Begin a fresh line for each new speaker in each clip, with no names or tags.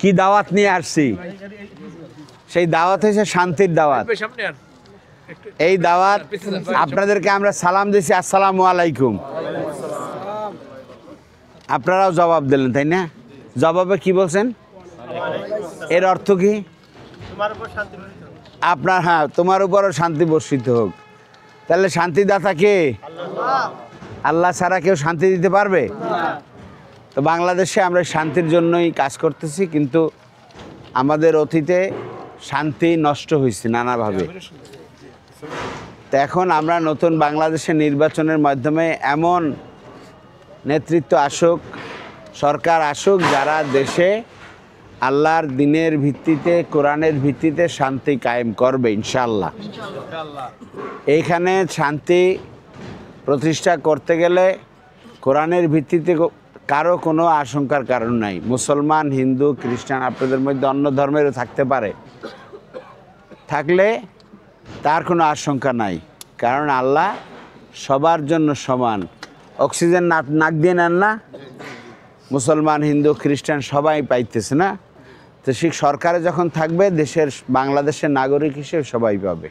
কি দাওয়াত নিয়ে আসছি, সেই দাওয়াত হচ্ছে শান্তির দাওয়াত। এই দাওয়াত আপনাদেরকে আমরা সালাম দিছি, আসসালামু আলাইকুম। আপনারাও জবাব দিলেন, তাই না? জবাবে কি বলছেন? এর অর্থ কি? আপনার, হ্যাঁ, তোমার উপরও শান্তি বর্ষিত হোক। তাহলে শান্তিদাতা কে? আল্লাহ ছাড়া কেউ শান্তি দিতে পারবে? তো বাংলাদেশে আমরা শান্তির জন্যই কাজ করতেছি, কিন্তু আমাদের অতীতে শান্তি নষ্ট হয়েছে নানাভাবে। তো এখন আমরা নতুন বাংলাদেশের নির্বাচনের মাধ্যমে এমন নেতৃত্ব আসুক, সরকার আসুক, যারা দেশে আল্লাহর দ্বীনের ভিত্তিতে, কোরআনের ভিত্তিতে শান্তি কায়েম করবে ইনশাআল্লাহ। এইখানে শান্তি প্রতিষ্ঠা করতে গেলে কোরআনের ভিত্তিতে কারো কোনো আশঙ্কার কারণ নাই। মুসলমান, হিন্দু, খ্রিস্টান, আপনাদের মধ্যে অন্য ধর্মেরও থাকতে পারে, থাকলে তার কোনো আশঙ্কা নাই, কারণ আল্লাহ সবার জন্য সমান। অক্সিজেন নাক দিয়ে নেন না, মুসলমান, হিন্দু, খ্রিস্টান সবাই পাইতেছে না? তো সেই সরকারে যখন থাকবে, দেশের, বাংলাদেশের নাগরিক হিসেবে সবাই পাবে।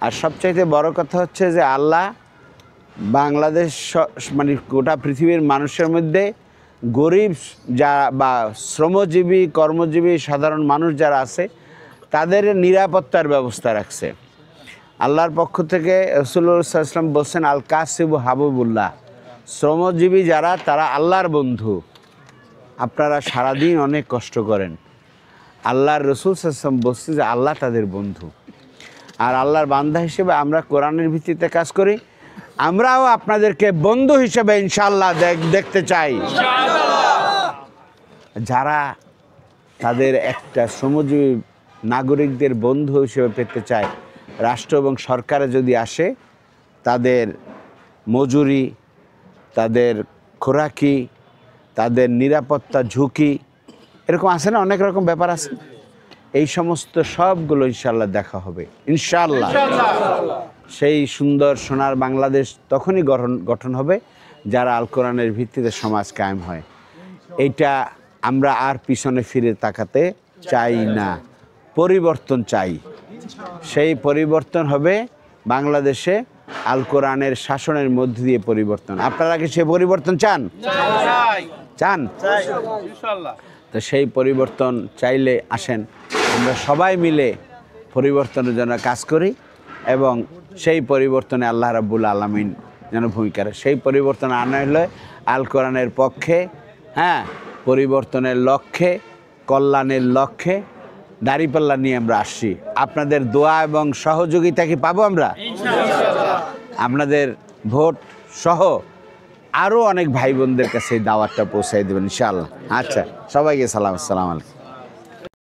আর সবচাইতে বড় কথা হচ্ছে যে আল্লাহ বাংলাদেশ, মানে গোটা পৃথিবীর মানুষের মধ্যে গরিব যা বা শ্রমজীবী, কর্মজীবী সাধারণ মানুষ যারা আছে, তাদের নিরাপত্তার ব্যবস্থা রাখছে আল্লাহর পক্ষ থেকে। রাসূলুল্লাহ সাল্লাল্লাহু আলাইহি ওয়াসাল্লাম বলছেন, আল কাসিবু হাবিবুল্লাহ, শ্রমজীবী যারা, তারা আল্লাহর বন্ধু। আপনারা সারাদিন অনেক কষ্ট করেন, আল্লাহর রাসূল সাল্লাল্লাহু আলাইহি ওয়াসাল্লাম বলছে যে আল্লাহ তাদের বন্ধু। আর আল্লাহর বান্দা হিসেবে আমরা কোরআনের ভিত্তিতে কাজ করি। আমরাও আপনাদেরকে বন্ধু হিসেবে ইনশাআল্লাহ দেখতে চাই। যারা তাদের একটা শ্রমজীবী নাগরিকদের বন্ধু হিসেবে পেতে চায়, রাষ্ট্র এবং সরকারে যদি আসে, তাদের মজুরি, তাদের খোরাকি, তাদের নিরাপত্তা ঝুঁকি, এরকম আছে না, অনেক রকম ব্যাপার আছে। এই সমস্ত সবগুলো ইনশাআল্লাহ দেখা হবে ইনশাআল্লাহ। সেই সুন্দর সোনার বাংলাদেশ তখনই গঠন হবে যারা আল কোরআনের ভিত্তিতে সমাজ কায়েম হয়। এইটা আমরা আর পিছনে ফিরে তাকাতে চাই না, পরিবর্তন চাই। সেই পরিবর্তন হবে বাংলাদেশে আল কোরআনের শাসনের মধ্য দিয়ে পরিবর্তন। আপনারা কি সেই পরিবর্তন চান? চান? তো সেই পরিবর্তন চাইলে আসেন, আমরা সবাই মিলে পরিবর্তনের জন্য কাজ করি, এবং সেই পরিবর্তনে আল্লাহ রাব্বুল আলামিন যেন ভূমিকা রাখে। সেই পরিবর্তন আনা হলে আল কোরআনের পক্ষে, হ্যাঁ, পরিবর্তনের লক্ষ্যে, কল্যাণের লক্ষ্যে দাঁড়িপাল্লা নিয়ে আমরা আসছি। আপনাদের দোয়া এবং সহযোগিতা কি পাবো আমরা? আপনাদের ভোট সহ আরও অনেক ভাই বোনদের কাছে এই দাওয়াতটা পৌঁছাই দেবেন ইনশাআল্লাহ। আচ্ছা, সবাইকে সালাম, আসসালামু আলাইকুম।